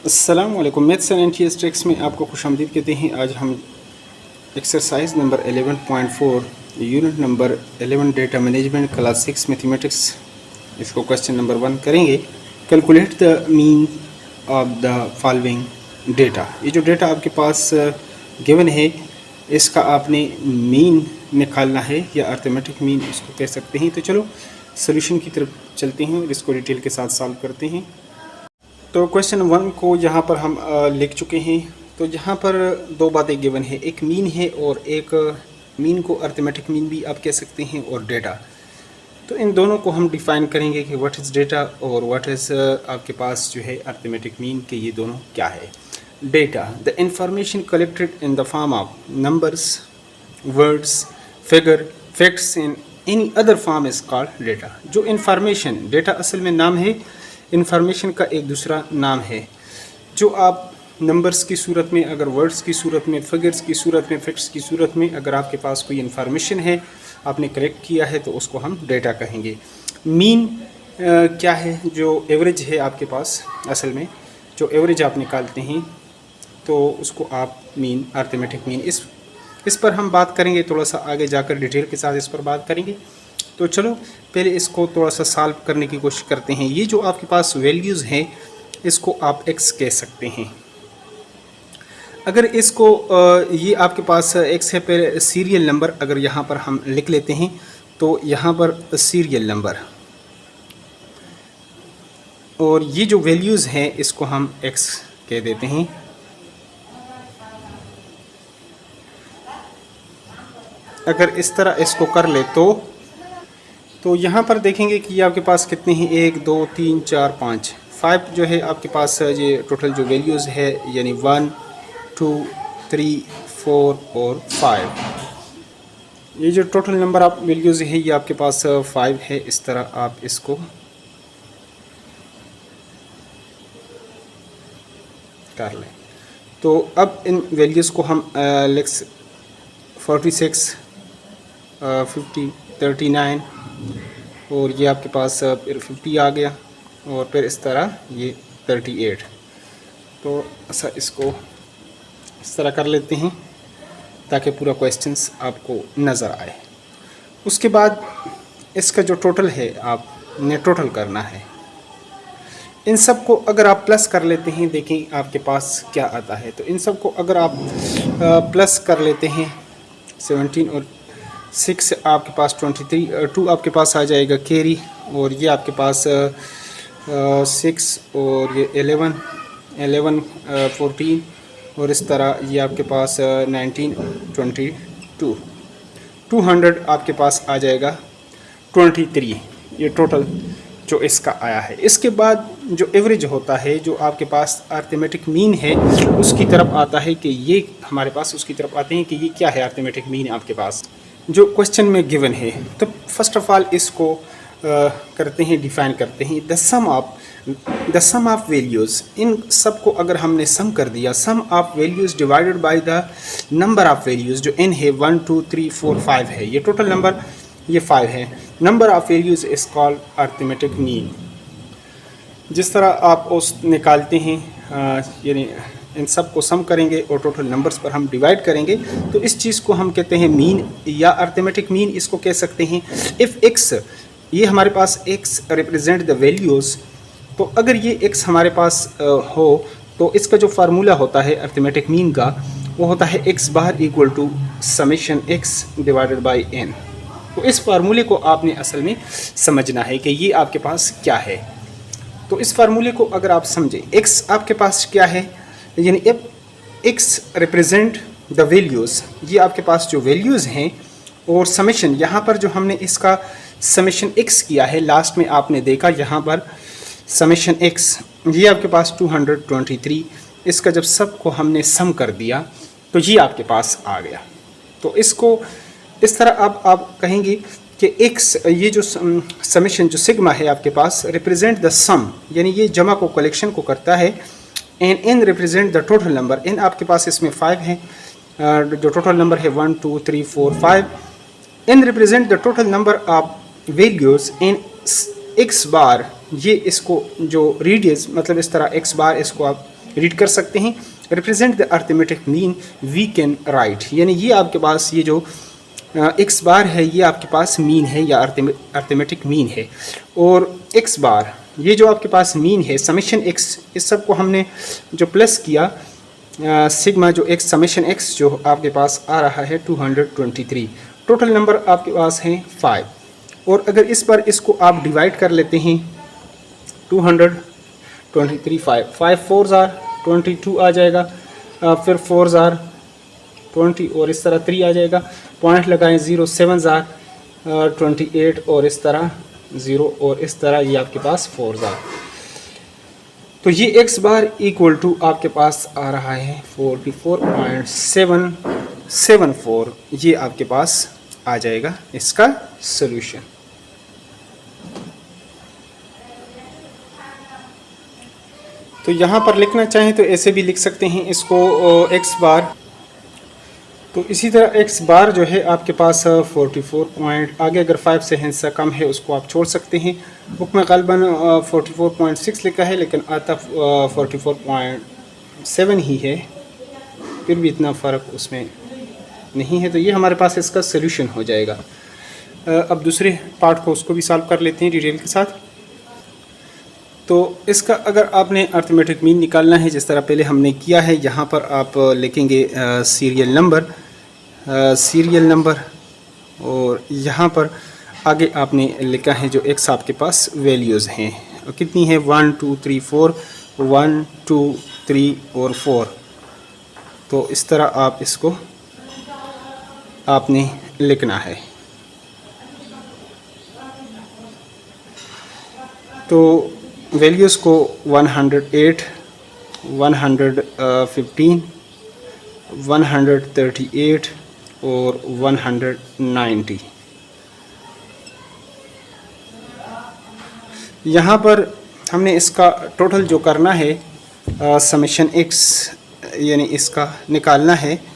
अस्सलाम वालेकुम। Maths and NTS tricks में आपको खुशामदीद कहते हैं। आज हम exercise number 11.4 unit number 11 data management class 6 mathematics, इसको क्वेश्चन नंबर 1 करेंगे। Calculate the mean of the following data. ये जो डेटा आपके पास गिवन है, इसका आपने मीन निकालना है या अर्थमेटिक मीन इसको कह सकते हैं। तो चलो सोल्यूशन की तरफ चलते हैं और इसको डिटेल के साथ सॉल्व करते हैं। तो क्वेश्चन 1 को यहाँ पर हम लिख चुके हैं। तो यहाँ पर दो बातें गिवन है, एक मीन है और एक मीन को अर्थमेटिक मीन भी आप कह सकते हैं और डेटा। तो इन दोनों को हम डिफ़ाइन करेंगे कि व्हाट इज़ डेटा और व्हाट इज़ आपके पास जो है अर्थमेटिक मीन के ये दोनों क्या है। Data, the information collected in the form of numbers, words, figure, facts in any other form is called data. जो इंफॉर्मेशन, डेटा असल में नाम है, इंफॉर्मेशन का एक दूसरा नाम है। जो आप नंबर्स की सूरत में, अगर वर्ड्स की सूरत में, फिगर्स की सूरत में, फैक्ट्स की सूरत में अगर आपके पास कोई इंफॉर्मेशन है, आपने कलेक्ट किया है, तो उसको हम डेटा कहेंगे। मीन क्या है? जो एवरेज है आपके पास, असल में जो एवरेज आप निकालते हैं तो उसको आप मीन, अर्थमेटिक मीन, इस पर हम बात करेंगे। थोड़ा सा आगे जाकर डिटेल के साथ इस पर बात करेंगे। तो चलो पहले इसको थोड़ा सा सॉल्व करने की कोशिश करते हैं। ये जो आपके पास वैल्यूज़ हैं, इसको आप x कह सकते हैं। अगर इसको ये आपके पास x है, पर सीरियल नंबर अगर यहाँ पर हम लिख लेते हैं तो यहाँ पर सीरियल नंबर, और ये जो वैल्यूज़ हैं इसको हम x कह देते हैं। अगर इस तरह इसको कर ले तो यहाँ पर देखेंगे कि ये आपके पास कितने हैं, 1 2 3 4 5 जो है आपके पास ये टोटल जो वैल्यूज़ है, यानी 1 2 3 4 और 5। ये जो टोटल नंबर आप वैल्यूज़ है ये आपके पास 5 है। इस तरह आप इसको कर लें। तो अब इन वैल्यूज़ को हम लिख 46 50 39 और ये आपके पास फिर 50 आ गया, और फिर इस तरह ये 38। तो ऐसा इसको इस तरह कर लेते हैं ताकि पूरा क्वेश्चंस आपको नज़र आए। उसके बाद इसका जो टोटल है आपने टोटल करना है। इन सब को अगर आप प्लस कर लेते हैं, देखें आपके पास क्या आता है। तो इन सब को अगर आप प्लस कर लेते हैं, 17 और 6 आपके पास 23, 2 आपके पास आ जाएगा कैरी, और ये आपके पास 6 और ये 11 14 और इस तरह ये आपके पास 19 22 200 आपके पास आ जाएगा 23। ये टोटल जो इसका आया है। इसके बाद जो एवरेज होता है, जो आपके पास अर्थमेटिक मीन है, उसकी तरफ आता है कि ये हमारे पास उसकी तरफ आते हैं कि ये क्या है अर्थमेटिक मीन आपके पास जो क्वेश्चन में गिवन है। तो फर्स्ट ऑफ ऑल इसको करते हैं, डिफाइन करते हैं। द सम ऑफ वैल्यूज़, इन सब को अगर हमने सम कर दिया, sum of values divided by the number of values, जो n है 1 2 3 4 5 है, ये टोटल नंबर ये 5 है। Number of values is called arithmetic mean. जिस तरह आप उस निकालते हैं, यानी इन सब को सम करेंगे और टोटल नंबर्स पर हम डिवाइड करेंगे, तो इस चीज़ को हम कहते हैं मीन या अर्थमेटिक मीन इसको कह सकते हैं। इफ़ x, ये हमारे पास x रिप्रेजेंट द वैल्यूज़, तो अगर ये x हमारे पास हो तो इसका जो फार्मूला होता है अर्थमेटिक मीन का, वो होता है x bar equal to summation x divided by n। तो इस फार्मूले को आपने असल में समझना है कि ये आपके पास क्या है। तो इस फार्मूले को अगर आप समझें, x आपके पास क्या है, यानी x रिप्रेजेंट द वैल्यूज़, ये आपके पास जो वैल्यूज़ हैं, और समेशन, यहाँ पर जो हमने इसका समेशन x किया है, लास्ट में आपने देखा यहाँ पर समेशन x, ये आपके पास 223। इसका जब सब को हमने सम कर दिया तो ये आपके पास आ गया। तो इसको इस तरह अब आप कहेंगे कि x, ये जो समेशन जो सिग्मा है आपके पास रिप्रेजेंट द सम, यानी ये जमा को, कलेक्शन को करता है, and n represent the total number. n आपके पास इसमें 5 है, जो टोटल नंबर है 1 2 3 4 5। n represent the total number of values in x बार, ये इसको जो रेडियस, मतलब इस तरह x बार इसको आप रीड कर सकते हैं। Represent the arithmetic mean we can write, यानी ये आपके पास ये जो एक्स बार है ये आपके पास मीन है या अर्थमेटिक मीन है। और एक्स बार ये जो आपके पास मीन है समेशन एक्स, इस सब को हमने जो प्लस किया सिग्मा जो एक्स समेशन एक्स जो आपके पास आ रहा है 223। टोटल नंबर आपके पास हैं 5। और अगर इस पर इसको आप डिवाइड कर लेते हैं 223 5 4 ज़ार 22 आ जाएगा, फिर 4 ज़ार 20 और इस तरह 3 आ जाएगा। पॉइंट लगाएं 0 7 ज़ार 28 और इस तरह 0 और इस तरह ये आपके पास 4 ज़ार। तो ये एक्स बार इक्वल टू आपके पास आ रहा है 44.774। ये आपके पास आ जाएगा इसका सॉल्यूशन। तो यहाँ पर लिखना चाहें तो ऐसे भी लिख सकते हैं इसको एक्स बार। तो इसी तरह एक्स बार जो है आपके पास 44 पॉइंट आगे अगर 5 से हिस्सा कम है उसको आप छोड़ सकते हैं। बुक में ग़ालिबन 44.6 लिखा है लेकिन आता 44.7 ही है, फिर भी इतना फ़र्क उसमें नहीं है। तो ये हमारे पास इसका सॉल्यूशन हो जाएगा। अब दूसरे पार्ट को उसको भी सॉल्व कर लेते हैं डिटेल के साथ। तो इसका अगर आपने अर्थमेटिक मीन निकालना है जिस तरह पहले हमने किया है, यहाँ पर आप लिखेंगे सीरियल नंबर और यहाँ पर आगे आपने लिखा है जो एक्स आपके पास वैल्यूज़ हैं कितनी है 1 2 3 4 1 2 3 और 4। तो इस तरह आप इसको आपने लिखना है। तो वैल्यूज़ को 108 115 138 और 190 यहाँ पर हमने इसका टोटल जो करना है समेशन एक्स यानी इसका निकालना है।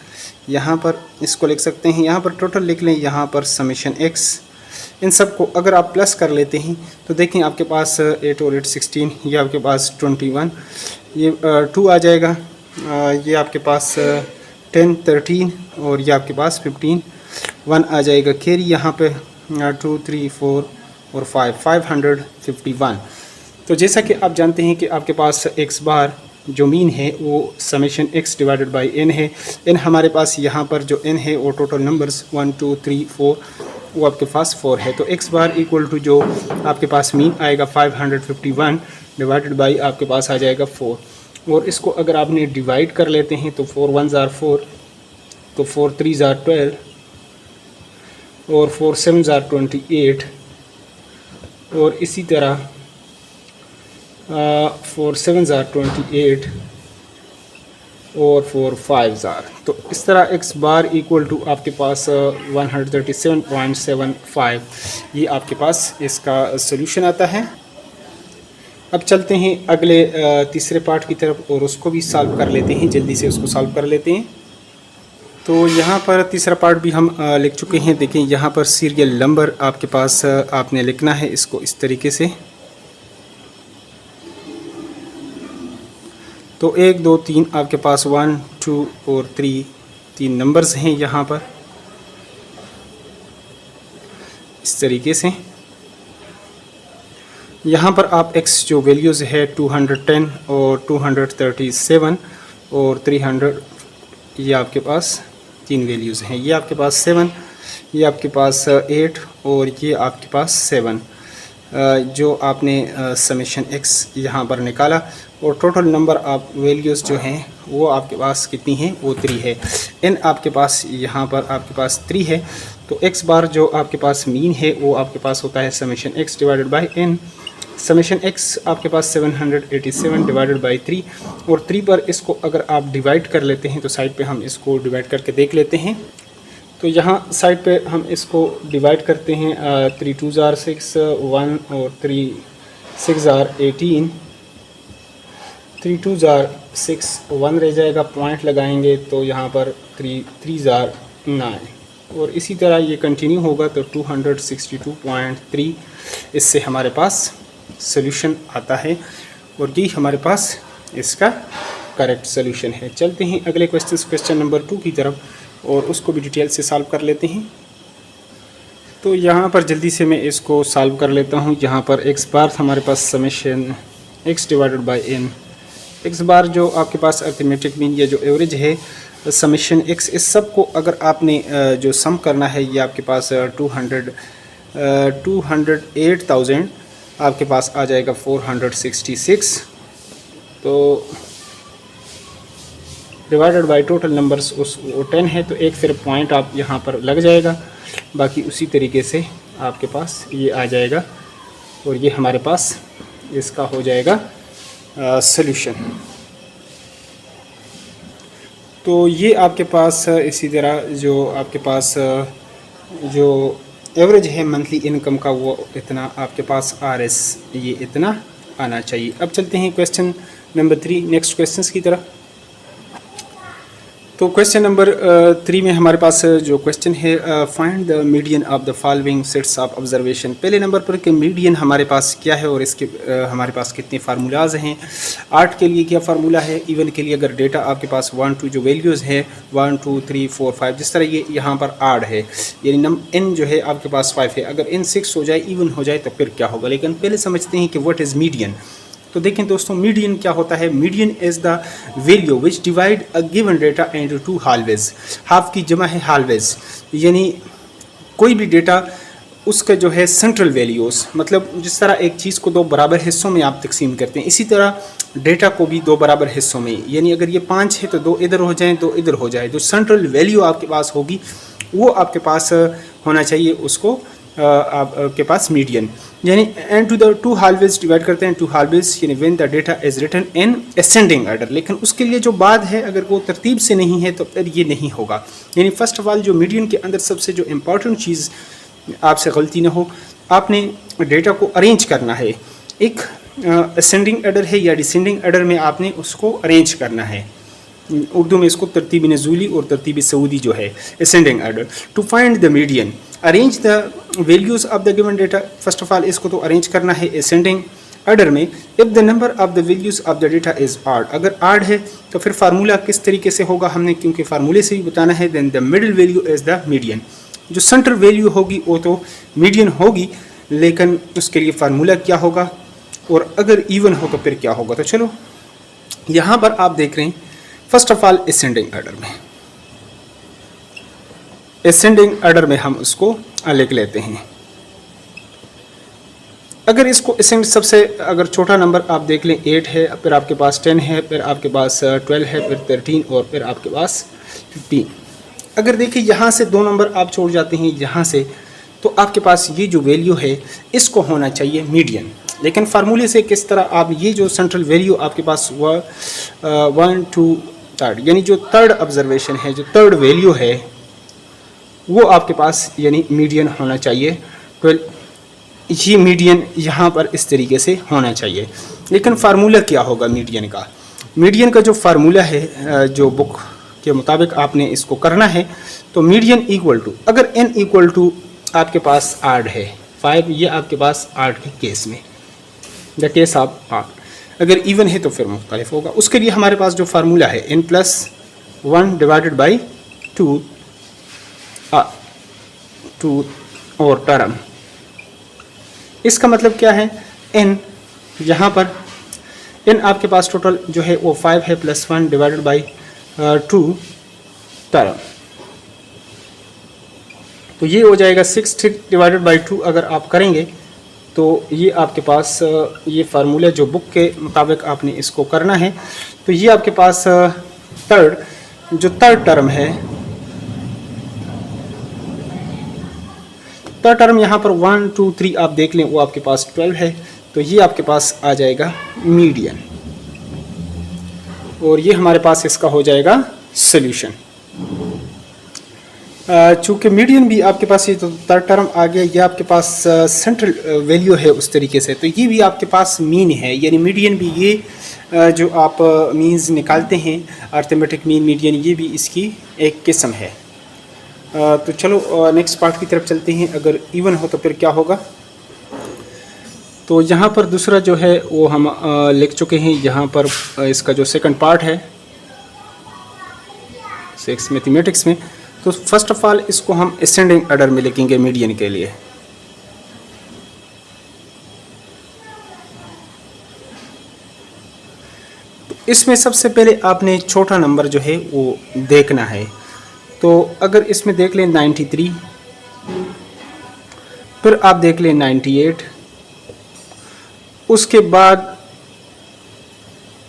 यहाँ पर इसको लिख सकते हैं, यहाँ पर टोटल लिख लें, यहाँ पर समेशन एक्स। इन सब को अगर आप प्लस कर लेते हैं तो देखें आपके पास 8 और 8 16, ये आपके पास 21, ये 2 आ जाएगा, ये आपके पास 10 13 और ये आपके पास 15 1 आ जाएगा। कैरी यहाँ पे 2 3 4 और 551। तो जैसा कि आप जानते हैं कि आपके पास एक्स बार जो मीन है वो summation x divided by N है। एन हमारे पास यहाँ पर जो एन है वो टोटल नंबर्स 1 2 3 4 वो आपके पास 4 है। तो एक्स बार इक्वल टू जो आपके पास मीन आएगा 551 डिवाइडेड बाई आपके पास आ जाएगा 4। और इसको अगर आपने डिवाइड कर लेते हैं तो 4 1 ज़ार 4, तो 4 3 ज़ार 12 और 4 7 ज़ार 28 और इसी तरह 4 7 ज़ार 28 और 4 5 ज़ार। तो इस तरह एक्स बार इक्वल टू आपके पास 137.75 ये आपके पास इसका सॉल्यूशन आता है। अब चलते हैं अगले तीसरे पार्ट की तरफ और उसको भी सॉल्व कर लेते हैं, जल्दी से उसको सॉल्व कर लेते हैं। तो यहाँ पर तीसरा पार्ट भी हम लिख चुके हैं। देखें यहाँ पर सीरियल नंबर आपके पास आपने लिखना है इसको इस तरीके से। तो 1 2 3 आपके पास 1 2 और 3 नंबर्स हैं यहाँ पर इस तरीके से। यहाँ पर आप x जो वैल्यूज़ है 210 और 237 और 300 ये आपके पास 3 वैल्यूज़ हैं। ये आपके पास 7, ये आपके पास 8 और ये आपके पास 7 जो आपने समेशन x यहाँ पर निकाला। और टोटल नंबर आप वैल्यूज़ जो हैं वो आपके पास कितनी हैं वो 3 है। n आपके पास यहाँ पर आपके पास 3 है। तो x बार जो आपके पास मीन है वो आपके पास होता है summation x divided by n। Summation x आपके पास 787 डिवाइडेड बाई 3 और 3 पर इसको अगर आप डिवाइड कर लेते हैं तो साइड पे हम इसको डिवाइड करके देख लेते हैं। तो यहाँ साइड पे हम इसको डिवाइड करते हैं 3 2 ज़ार 6 1 और 3 6 ज़ार 18, 3 2 ज़ार 6 1 रह जाएगा, पॉइंट लगाएंगे तो यहाँ पर 3 3 ज़ार 9 और इसी तरह ये कंटिन्यू होगा। तो 262.3 इससे हमारे पास सॉल्यूशन आता है और यही हमारे पास इसका करेक्ट सोल्यूशन है। चलते हैं अगले क्वेश्चन नंबर 2 की तरफ और उसको भी डिटेल से सॉल्व कर लेते हैं। तो यहाँ पर जल्दी से मैं इसको सॉल्व कर लेता हूँ। यहाँ पर एक्स बार हमारे पास summation x divided by n, x bar जो आपके पास अर्थमेटिक मीन या जो एवरेज है समेशन एक्स, इस सब को अगर आपने जो सम करना है ये आपके पास 208,000 आपके पास आ जाएगा 466। तो डिवाइडेड बाय टोटल नंबर्स उस 10 है, तो एक फिर पॉइंट आप यहाँ पर लग जाएगा। बाकी उसी तरीके से आपके पास ये आ जाएगा और ये हमारे पास इसका हो जाएगा सॉल्यूशन। तो ये आपके पास इसी तरह जो आपके पास जो एवरेज है मंथली इनकम का वो इतना आपके पास RS ये इतना आना चाहिए। अब चलते हैं क्वेश्चन नंबर 3 नेक्स्ट क्वेश्चंस की तरफ। तो क्वेश्चन नंबर 3 में हमारे पास जो क्वेश्चन है find the median of the following sets of observation. पहले नंबर पर कि मीडियन हमारे पास क्या है और इसके हमारे पास कितने फार्मूलाज हैं। 8 के लिए क्या फार्मूला है, इवन के लिए अगर डेटा आपके पास 1 2 जो वैल्यूज़ है 1 2 3 4 5 जिस तरह ये यहाँ पर 8 है, यानी n जो है आपके पास 5 है। अगर n 6 हो जाए इवन हो जाए तो फिर क्या होगा, लेकिन पहले समझते हैं कि व्हाट इज़ मीडियन। तो देखें दोस्तों, मीडियन क्या होता है। Median is the value which divide a given data into 2 halves. Half की जमा है हालवेज, यानी कोई भी डेटा उसका जो है सेंट्रल वैल्यूज़, मतलब जिस तरह एक चीज़ को 2 बराबर हिस्सों में आप तकसीम करते हैं, इसी तरह डेटा को भी 2 बराबर हिस्सों में, यानी अगर ये 5 है तो 2 इधर हो जाएं 2 इधर हो जाए। जो सेंट्रल वैल्यू आपके पास होगी वो आपके पास होना चाहिए, उसको आपके पास मीडियन। यानी N to the 2 halfways divide करते हैं 2 हालवेज, यानी when the data is written in ascending order. लेकिन उसके लिए जो बाद है अगर वो तरतीब से नहीं है तो फिर ये नहीं होगा। यानी फर्स्ट ऑफ ऑल जो मीडियन के अंदर सबसे जो इम्पॉर्टेंट चीज़ आपसे गलती ना हो, आपने डेटा को अरेंज करना है। एक असेंडिंग ऑर्डर है या डिसेंडिंग ऑर्डर में आपने उसको अरेंज करना है। उर्दू में इसको तरतीब नज़ूली और तरतीब सऊदी जो है ascending order. To find the median arrange the values of the given data. First of all इसको तो अरेंज करना है असेंडिंग ऑर्डर में। If the number of the values of the data is odd, अगर ऑड है तो फिर formula किस तरीके से होगा हमने, क्योंकि फार्मूले से ही बताना है। Then the middle value is the median. जो सेंट्रल वैल्यू होगी वो तो मीडियन होगी, लेकिन उसके लिए फार्मूला क्या होगा और अगर इवन हो तो फिर क्या होगा। तो चलो यहाँ पर आप देख रहे हैं first of all ascending order में, असेंडिंग ऑर्डर में हम उसको लिख लेते हैं। अगर इसको असेंड सबसे अगर छोटा नंबर आप देख लें 8 है, फिर आपके पास 10 है, फिर आपके पास 12 है, फिर 13 और फिर आपके पास 15। अगर देखिए यहाँ से 2 नंबर आप छोड़ जाते हैं यहाँ से, तो आपके पास ये जो वैल्यू है इसको होना चाहिए मीडियन। लेकिन फार्मूले से किस तरह आप ये जो सेंट्रल वैल्यू आपके पास 1 2 3 यानी जो थर्ड ऑब्जर्वेशन है, जो थर्ड वैल्यू है वो आपके पास यानी मीडियन होना चाहिए 12। ये मीडियन यहाँ पर इस तरीके से होना चाहिए। लेकिन फार्मूला क्या होगा मीडियन का? मीडियन का जो फार्मूला है जो बुक के मुताबिक आपने इसको करना है, तो मीडियन इक्वल टू, अगर n इक्वल टू आपके पास 8 है 5, ये आपके पास 8 के केस में द केस ऑफ 8, अगर इवन है तो फिर मुख्तलिफ होगा। उसके लिए हमारे पास जो फार्मूला है n+1 डिवाइडेड बाई 2 और टर्म, इसका मतलब क्या है, n यहाँ पर n आपके पास टोटल जो है वो 5 है +1 डिवाइडेड बाई 2 टर्म, तो ये हो जाएगा 6 डिवाइडेड बाई 2। अगर आप करेंगे तो ये आपके पास ये फार्मूला जो बुक के मुताबिक आपने इसको करना है, तो ये आपके पास थर्ड टर्म है, थर्ड टर्म यहाँ पर 1 2 3 आप देख लें वो आपके पास 12 है, तो ये आपके पास आ जाएगा मीडियन और ये हमारे पास इसका हो जाएगा सॉल्यूशन। चूँकि मीडियन भी आपके पास ये तो थर्ड टर्म आ गया, ये आपके पास सेंट्रल वैल्यू है उस तरीके से, तो ये भी आपके पास मीन है, यानी मीडियन भी ये जो आप मीन्स निकालते हैं अर्थमेटिक मीन मीडियन, ये भी इसकी एक किस्म है। तो चलो नेक्स्ट पार्ट की तरफ चलते हैं। अगर इवन हो तो फिर क्या होगा। तो यहाँ पर दूसरा जो है वो हम लिख चुके हैं। यहाँ पर इसका जो सेकंड पार्ट है 6 मैथमेटिक्स में, तो फर्स्ट ऑफ ऑल इसको हम असेंडिंग ऑर्डर में लिखेंगे मीडियन के लिए। तो इसमें सबसे पहले आपने छोटा नंबर जो है वो देखना है। तो अगर इसमें देख लें 93, फिर आप देख लें 98, उसके बाद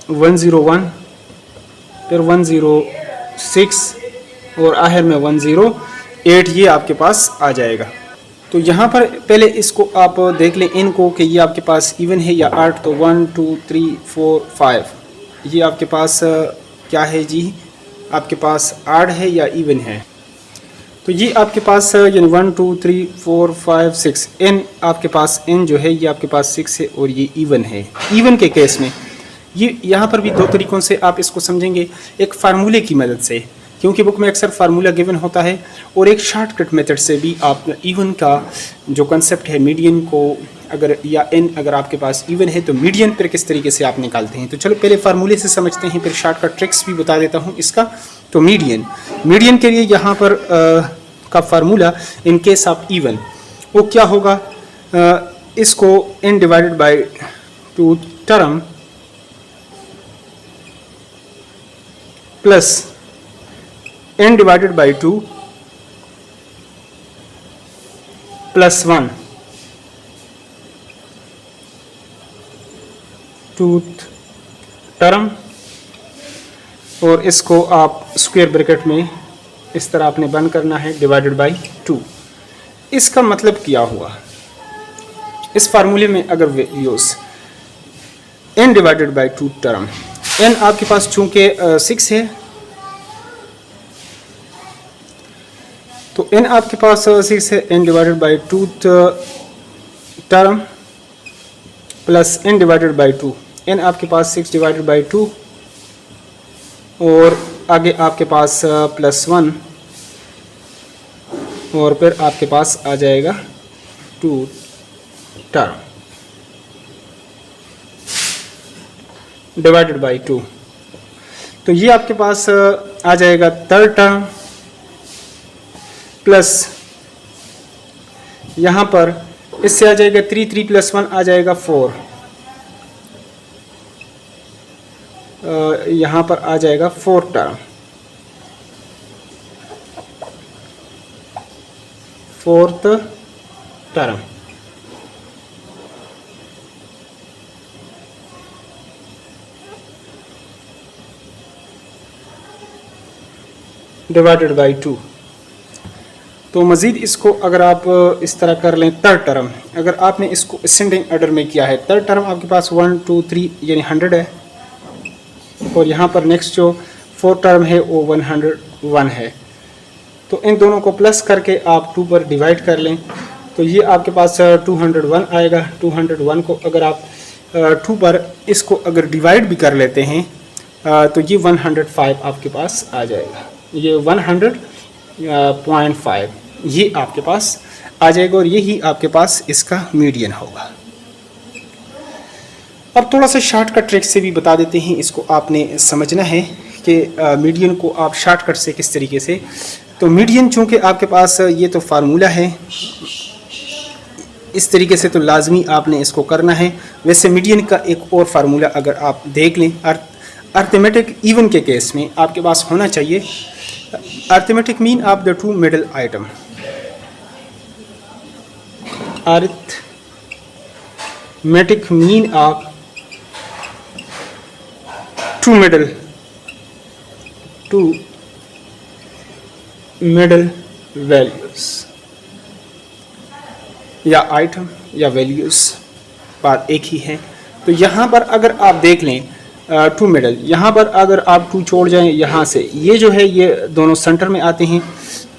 101, फिर 106 और आखिर में 108, ये आपके पास आ जाएगा। तो यहाँ पर पहले इसको आप देख लें इनको कि ये आपके पास इवन है या आर्ट। तो 1 2 3 4 5 ये आपके पास क्या है जी, आपके पास आर्ट है या इवन है। तो ये आपके पास यानी 1 2 3 4 5 6 एन, आपके पास एन जो है ये आपके पास 6 है और ये इवन है। इवन के केस में ये यहाँ पर भी दो तरीक़ों से आप इसको समझेंगे, एक फार्मूले की मदद से, क्योंकि बुक में अक्सर फार्मूला गिवन होता है, और एक शॉर्टकट मेथड से भी आप इवन का जो कंसेप्ट है मीडियन को अगर या एन अगर आपके पास इवन है तो मीडियन पर किस तरीके से आप निकालते हैं। तो चलो पहले फार्मूले से समझते हैं, फिर शॉर्टकट ट्रिक्स भी बता देता हूँ इसका। तो मीडियन के लिए यहाँ पर का formula in case of even वो क्या होगा, इसको n divided by 2 term plus n divided by 2 plus 1 tooth term, और इसको आप स्क्वायर ब्रैकेट में इस तरह आपने बंद करना है डिवाइडेड बाय 2। इसका मतलब क्या हुआ, इस फार्मूले में अगर values n divided by 2 term, n आपके पास चूंकि 6 है तो n आपके पास 6 है, n divided by 2 term plus n divided by 2, n आपके पास 6 डिवाइडेड बाय 2 और आगे आपके पास प्लस 1 और फिर आपके पास आ जाएगा 2 टर्म डिवाइडेड बाय 2। तो ये आपके पास आ जाएगा थर्ड टर्म प्लस यहाँ पर इससे आ जाएगा 3 3 प्लस 1 आ जाएगा 4, यहाँ पर आ जाएगा 4 term, 4th term. Divided by 2। तो मज़ीद इसको अगर आप इस तरह कर लें, थर्ड टर्म अगर आपने इसको असेंडिंग ऑर्डर में किया है, थर्ड टर्म आपके पास 1 2 3 यानी 100 है, और यहाँ पर नेक्स्ट जो फोर्थ टर्म है वो 101 है। तो इन दोनों को प्लस करके आप 2 पर डिवाइड कर लें तो ये आपके पास 201 आएगा। 201 को अगर आप 2 पर इसको अगर डिवाइड भी कर लेते हैं तो ये 105 आपके पास आ जाएगा, ये 100.5 ये आपके पास आ जाएगा, और यही आपके पास इसका मीडियन होगा। अब थोड़ा सा शॉर्टकट ट्रिक से भी बता देते हैं, इसको आपने समझना है कि मीडियन को आप शॉर्टकट से किस तरीके से। तो मीडियन चूँकि आपके पास ये तो फार्मूला है, इस तरीके से तो लाजमी आपने इसको करना है। वैसे मीडियन का एक और फार्मूला अगर आप देख लें, अर्थमेटिक इवन के केस में आपके पास होना चाहिए arithmetic mean of the two middle item, arithmetic mean of two middle values या आइटम या वैल्यूज, बात एक ही है। तो यहाँ पर अगर आप देख लें टू मिडल, यहाँ पर अगर आप 2 छोड़ जाएं यहाँ से, ये जो है ये दोनों सेंटर में आते हैं,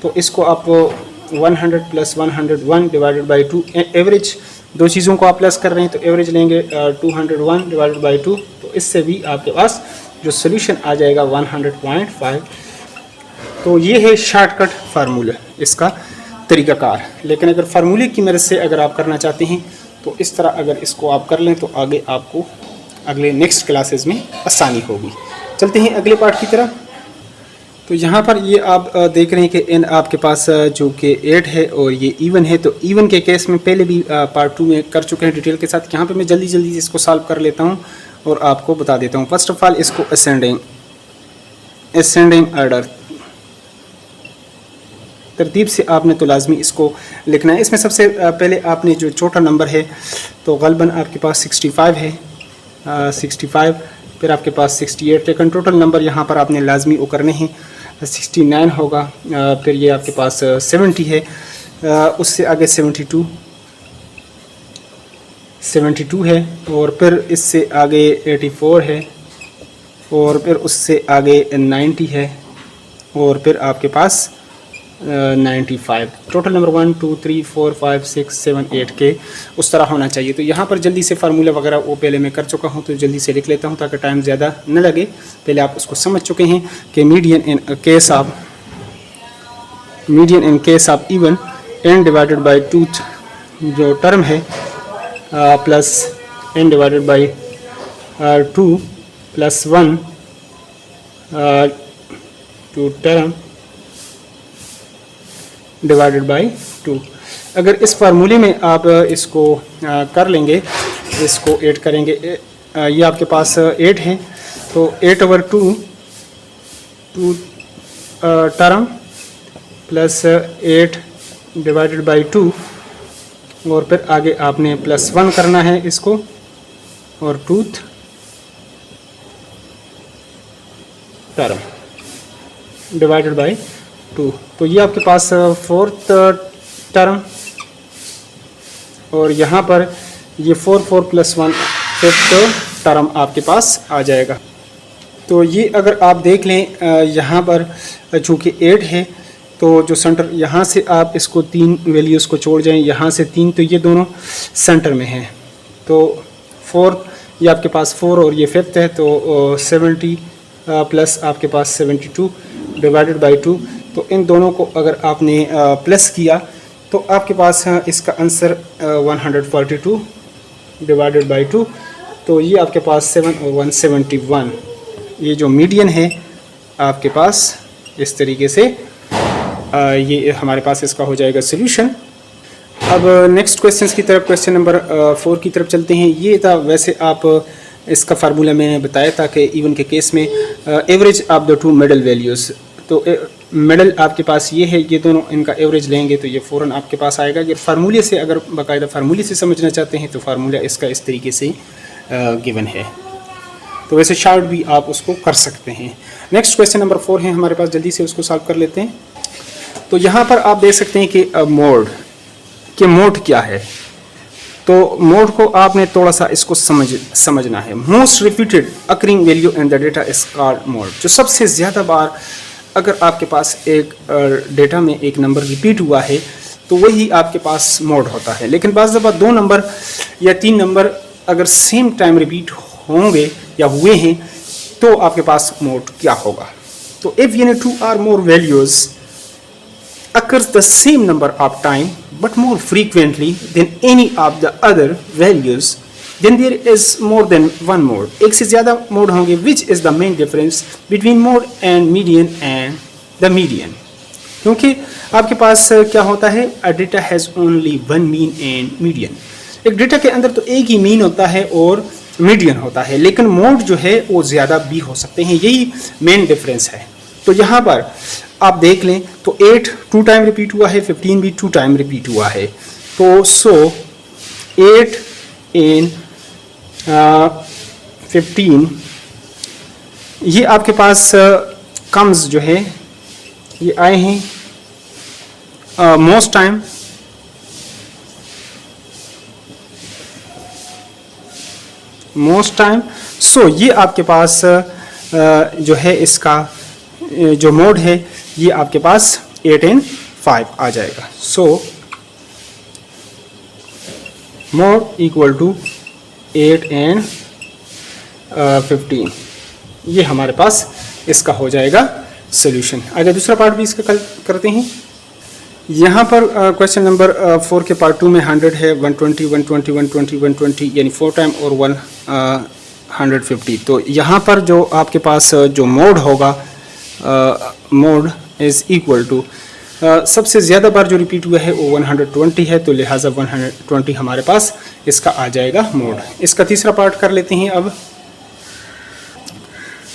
तो इसको आप 100 प्लस 101 डिवाइडेड बाई 2, एवरेज दो चीज़ों को आप प्लस कर रहे हैं तो एवरेज लेंगे 201 डिवाइडेड बाई 2, तो इससे भी आपके पास जो सोल्यूशन आ जाएगा 100.5। तो ये है शॉर्टकट फार्मूला, इसका तरीक़ाकार। लेकिन अगर फार्मूले की मदद से अगर आप करना चाहते हैं तो इस तरह अगर इसको आप कर लें तो आगे आपको अगले नेक्स्ट क्लासेस में आसानी होगी। चलते हैं अगले पार्ट की तरफ। तो यहाँ पर ये आप देख रहे हैं कि n आपके पास जो कि 8 है और ये इवन है। तो इवन के केस में पहले भी पार्ट 2 में कर चुके हैं डिटेल के साथ। यहाँ पे मैं जल्दी जल्दी इसको सॉल्व कर लेता हूँ और आपको बता देता हूँ। फर्स्ट ऑफ ऑल इसको असेंडिंग ऑर्डर तरतीब से आपने तो लाजमी इसको लिखना है। इसमें सबसे पहले आपने जो छोटा नंबर है तो गलबन आपके पास 65 है, 65, फिर आपके पास 68, लेकिन टोटल नंबर यहाँ पर आपने लाजमी वो करने हैं। 69 होगा, फिर ये आपके पास 70 है, उससे आगे 72 है, और फिर इससे आगे 84 है, और फिर उससे आगे 90 है, और फिर आपके पास 95। टोटल नंबर 1 2 3 4 5 6 7 8 के उस तरह होना चाहिए। तो यहाँ पर जल्दी से फार्मूला वगैरह वो पहले मैं कर चुका हूँ, तो जल्दी से लिख लेता हूँ ताकि टाइम ज़्यादा न लगे। पहले आप उसको समझ चुके हैं कि median in case of even n divided by 2 जो टर्म है plus n divided by 2 plus 1 two term divided by 2। अगर इस फार्मूले में आप इसको कर लेंगे, इसको 8 करेंगे, ये आपके पास 8 है, तो 8/2 टर्म प्लस 8 डिवाइडेड बाई 2, और फिर आगे आपने प्लस 1 करना है इसको, और 2 टर्म डिवाइडेड बाई 2। तो ये आपके पास 4th टर्म, और यहाँ पर ये 4 प्लस 1 5th टर्म आपके पास आ जाएगा। तो ये अगर आप देख लें यहाँ पर चूँकि 8 है तो जो सेंटर यहाँ से आप इसको 3 वैल्यूज़ को छोड़ जाएं, यहाँ से 3, तो ये दोनों सेंटर में हैं। तो 4 ये आपके पास 4 और ये 5th है, तो 70 प्लस आपके पास 72 डिवाइडेड बाई 2। तो इन दोनों को अगर आपने प्लस किया तो आपके पास इसका आंसर 142 डिवाइडेड बाई 2। तो ये आपके पास 7 और 171, ये जो मीडियन है आपके पास इस तरीके से ये हमारे पास इसका हो जाएगा सोल्यूशन। अब नेक्स्ट क्वेश्चन की तरफ, क्वेश्चन नंबर 4 की तरफ चलते हैं। ये था, वैसे आप इसका फार्मूला मैंने बताया था कि इवन के केस में average of the two middle values, तो मिडल आपके पास ये है, ये दोनों इनका एवरेज लेंगे तो ये फ़ौरन आपके पास आएगा। अगर फार्मूले से, अगर बाकायदा फार्मूले से समझना चाहते हैं तो फार्मूला इसका इस तरीके से गिवन है। तो वैसे शार्ट भी आप उसको कर सकते हैं। नेक्स्ट क्वेश्चन नंबर 4 है हमारे पास, जल्दी से उसको सॉल्व कर लेते हैं। तो यहाँ पर आप देख सकते हैं कि मोड क्या है। तो मोड को आपने थोड़ा सा इसको समझना है। Most repeated occurring value in the data is called mode. जो सबसे ज़्यादा बार अगर आपके पास एक डेटा में एक नंबर रिपीट हुआ है तो वही आपके पास मोड होता है। लेकिन बाज़ दफ़ा 2 नंबर या 3 नंबर अगर सेम टाइम रिपीट होंगे या हुए हैं तो आपके पास मोड क्या होगा। तो इफ़ यानी 2 or more values occurs the same number of time but more frequently than any of the other values, then there is more than one mode. एक से ज़्यादा मोड होंगे। which is the main difference between mode and the median? क्योंकि आपके पास क्या होता है, a data has only one mean and median। एक डेटा के अंदर तो एक ही मीन होता है और मीडियन होता है, लेकिन मोड जो है वो ज़्यादा भी हो सकते हैं, यही मेन डिफरेंस है। तो यहाँ पर आप देख लें तो 8 2 टाइम रिपीट हुआ है, 15 भी 2 टाइम रिपीट हुआ है। तो 8 in 15 ये आपके पास कम्स जो है ये आए हैं मोस्ट टाइम। सो ये आपके पास जो है इसका जो मोड है ये आपके पास 8 and 5 आ जाएगा। So mode equal to 8 and 15, ये हमारे पास इसका हो जाएगा सोल्यूशन। आगे दूसरा पार्ट भी इसका करते हैं। यहाँ पर क्वेश्चन नंबर 4 के पार्ट 2 में 100 है, 120, 120, 120, 120 यानी 4 टाइम और 150। तो यहाँ पर जो आपके पास जो मोड होगा, मोड इज़ इक्वल टू सबसे ज़्यादा बार जो रिपीट हुआ है वो 120 है, तो लिहाजा 120 हमारे पास इसका आ जाएगा मोड। इसका तीसरा पार्ट कर लेते हैं अब।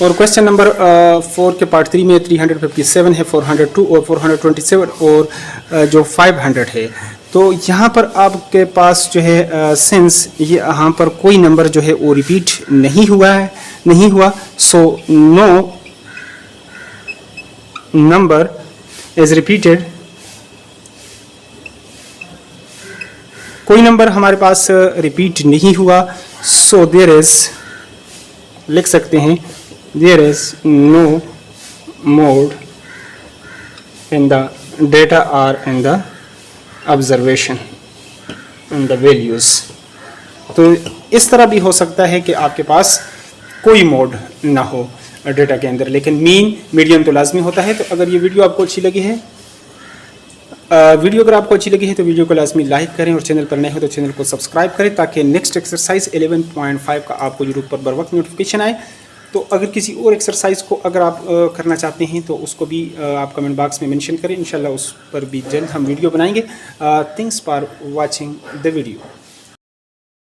और क्वेश्चन नंबर 4 के पार्ट 3 में 357 है, 402 और 427 और जो 500 है। तो यहाँ पर आपके पास जो है सिंस ये यहाँ पर कोई नंबर जो है वो रिपीट नहीं हुआ, so no number is repeated. कोई नंबर हमारे पास रिपीट नहीं हुआ, सो देयर इज, लिख सकते हैं there is no mode in the data or in the observation in the values। तो इस तरह भी हो सकता है कि आपके पास कोई मोड ना हो डेटा के अंदर, लेकिन मीन मीडियम तो लाजमी होता है। तो अगर ये वीडियो आपको अच्छी लगी है, तो वीडियो को लाजमी लाइक करें और चैनल पर नए हो तो चैनल को सब्सक्राइब करें ताकि नेक्स्ट एक्सरसाइज 11.5 का आपको यूट्यूब पर बर वक्त नोटिफिकेशन आए। तो अगर किसी और एक्सरसाइज को अगर आप करना चाहते हैं तो उसको भी आप कमेंट बॉक्स में मेंशन करें, इंशाल्लाह उस पर भी जल्द हम वीडियो बनाएंगे। Thanks for watching the video.